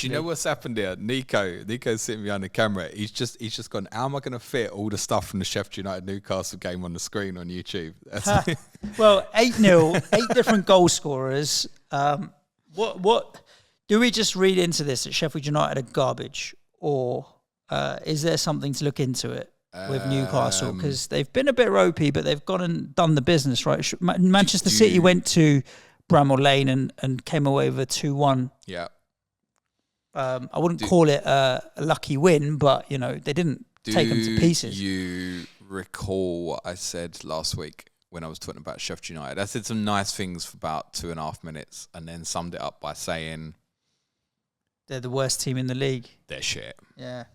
Do you know what's happened here? Nico's sitting behind the camera. He's just gone, how am I going to fit all the stuff from the Sheffield United Newcastle game on the screen on YouTube? Well, 8-0, 8 different goal scorers. What do we just read into this that Sheffield United are garbage, or is there something to look into it with Newcastle? Because they've been a bit ropey, but they've gone and done the business, right? Manchester City went to Bramall Lane and came away with a 2-1. Yeah. I wouldn't call it a lucky win, but they didn't take them to pieces. Do you recall what I said last week when I was talking about Sheffield United? I said some nice things for about 2.5 minutes and then summed it up by saying they're the worst team in the league. They're shit. Yeah.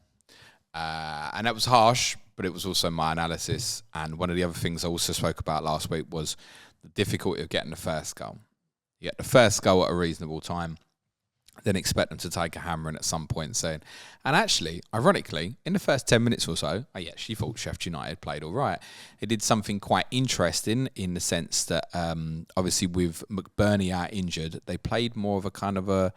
And that was harsh, but it was also my analysis. And one of the other things I also spoke about last week was the difficulty of getting the first goal. You get the first goal at a reasonable time, then expect them to take a hammer in at some point soon. And actually, ironically, in the first 10 minutes or so, I actually thought Sheffield United played all right. It did something quite interesting in the sense that, obviously, with McBurney out injured, they played more of a kind of a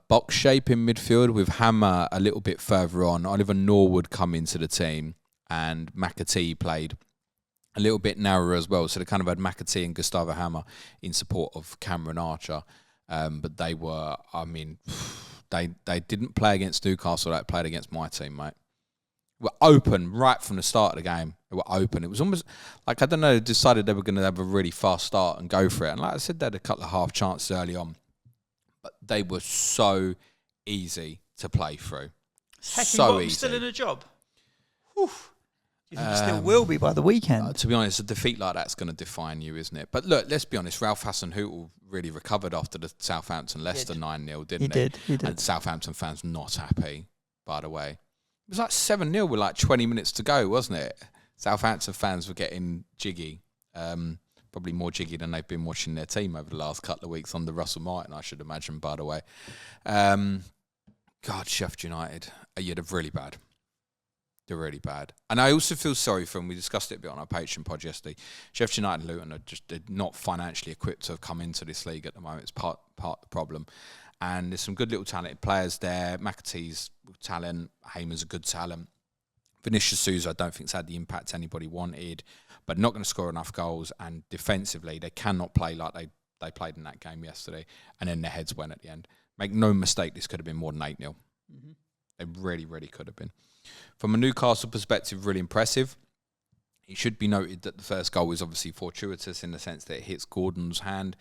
box shape in midfield with Hammer a little bit further on. Oliver Norwood come into the team, and McAtee played a little bit narrower as well. So they kind of had McAtee and Gustavo Hammer in support of Cameron Archer. But they were, they didn't play against Newcastle. They played against my team, mate. They were open right from the start of the game. They were open. It was almost like, I don't know, they decided they were going to have a really fast start and go for it. And like I said, they had a couple of half chances early on. But they were so easy to play through. So easy. Still in a job? Whew. You think he still will be by the weekend? To be honest, a defeat like that's going to define you, isn't it? But look, let's be honest, Ralph Hasenhüttl really recovered after the Southampton-Leicester 9-0, didn't he? He did. And Southampton fans not happy, by the way. It was like 7-0 with like 20 minutes to go, wasn't it? Southampton fans were getting jiggy. Probably more jiggy than they've been watching their team over the last couple of weeks under Russell Martin, I should imagine, by the way. God, Sheffield United, they're really bad. They're really bad. And I also feel sorry for them. We discussed it a bit on our Patreon pod yesterday. Sheffield United and Luton they're not financially equipped to have come into this league at the moment. It's part of the problem. And there's some good little talented players there. McAtee's talent. Heyman's a good talent. Vinicius Souza, I don't think, has had the impact anybody wanted, but not going to score enough goals. And defensively, they cannot play like they played in that game yesterday. And then their heads went at the end. Make no mistake, this could have been more than 8-0. Mm-hmm. It really, really could have been. From a Newcastle perspective, really impressive. It should be noted that the first goal is obviously fortuitous in the sense that it hits Gordon's hand.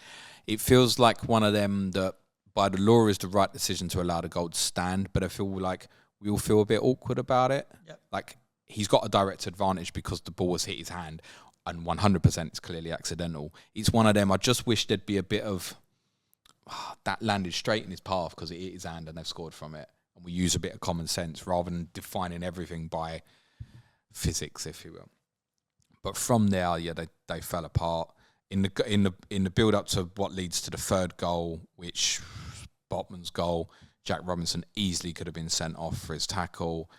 It feels like one of them that, by the law, is the right decision to allow the goal to stand, but I feel like we all feel a bit awkward about it. Yep. Like, he's got a direct advantage because the ball has hit his hand, and 100% it's clearly accidental. It's one of them, I just wish there'd be a bit of, that landed straight in his path because it hit his hand and they've scored from it. And we use a bit of common sense rather than defining everything by physics, if you will. But from there, they fell apart in the build up to what leads to the third goal, which Botman's goal. Jack Robinson easily could have been sent off for his tackle.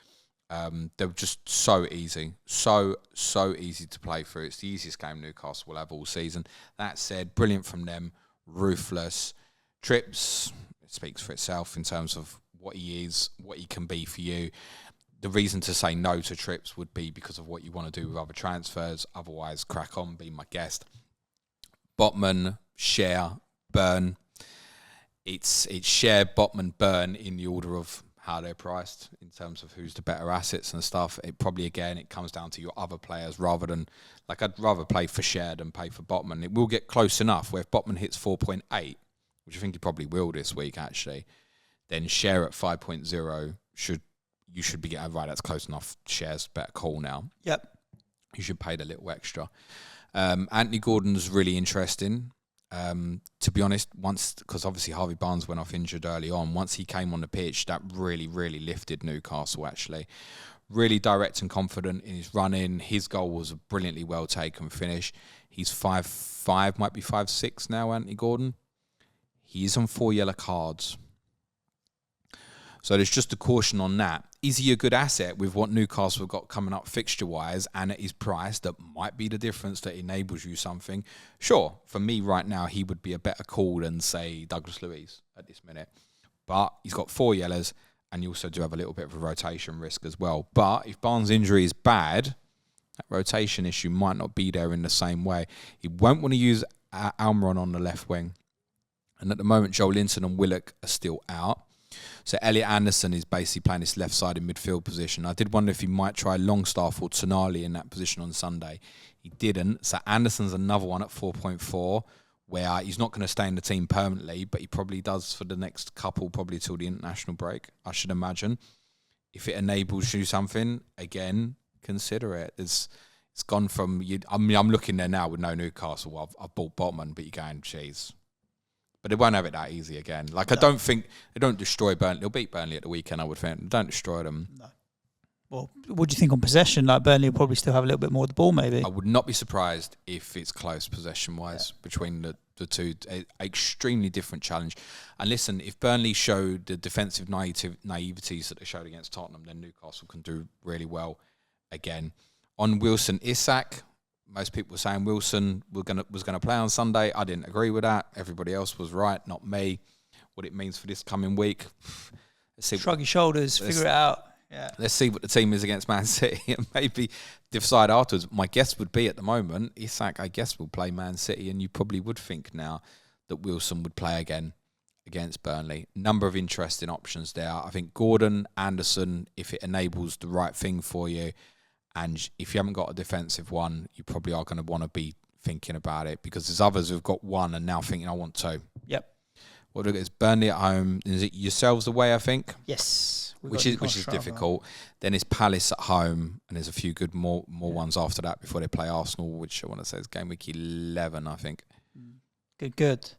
They were just so easy, so easy to play through. It's the easiest game Newcastle will have all season. That said, brilliant from them, ruthless. Trips, it speaks for itself in terms of what he is, what he can be for you. The reason to say no to Trips would be because of what you want to do with other transfers. Otherwise, crack on, be my guest. Botman, Share, Burn. It's Share, Botman, Burn in the order of how they're priced in terms of who's the better assets and stuff. It probably, again, it comes down to your other players rather than, like, I'd rather play for Share than pay for Botman. It will get close enough where if Botman hits 4.8, which I think he probably will this week, actually, then Share at 5.0 you should be getting right. That's close enough. Share's better call now. Yep. You should pay the little extra. Anthony Gordon's really interesting. To be honest, because obviously Harvey Barnes went off injured early on. Once he came on the pitch, that really, really lifted Newcastle. Actually, really direct and confident in his running. His goal was a brilliantly well taken finish. He's 5'5", might be 5'6" now. Anthony Gordon. He is on 4 yellow cards. So there's just a caution on that. Is he a good asset with what Newcastle have got coming up fixture-wise and at his price that might be the difference that enables you something? Sure, for me right now, he would be a better call than, say, Douglas Luiz at this minute. But he's got 4 yellows, and you also do have a little bit of a rotation risk as well. But if Barnes' injury is bad, that rotation issue might not be there in the same way. He won't want to use Almiron on the left wing. And at the moment, Joe Linton and Willock are still out. So Elliot Anderson is basically playing this left-sided midfield position. I did wonder if he might try Longstaff or Tonali in that position on Sunday. He didn't. So Anderson's another one at 4.4, where he's not going to stay in the team permanently, but he probably does for the next couple, probably till the international break, I should imagine. If it enables you something, again, consider it. It's gone from... I'm looking there now with no Newcastle. I've bought Botman, but you're going, geez. But they won't have it that easy again. Like, no. I don't think... They don't destroy Burnley. They'll beat Burnley at the weekend, I would think. They don't destroy them. No. Well, what do you think on possession? Like, Burnley will probably still have a little bit more of the ball, maybe. I would not be surprised if it's close possession-wise between the two. Extremely different challenge. And listen, if Burnley show the defensive naiveties that they showed against Tottenham, then Newcastle can do really well again. On Wilson Isak, most people were saying Wilson was going to play on Sunday. I didn't agree with that. Everybody else was right, not me. What it means for this coming week. Let's see. Shrug your shoulders, figure it out. Yeah. Let's see what the team is against Man City and maybe decide afterwards. My guess would be at the moment, Isak, I guess, will play Man City, and you probably would think now that Wilson would play again against Burnley. Number of interesting options there. I think Gordon, Anderson, if it enables the right thing for you, and if you haven't got a defensive one, you probably are going to want to be thinking about it, because there's others who've got one and now thinking, I want two. Yep. Well, look, it's Burnley at home. Is it yourselves away, I think? Yes. Which is difficult. Then it's Palace at home, and there's a few good more ones after that before they play Arsenal, which I want to say is game week 11, I think. Good.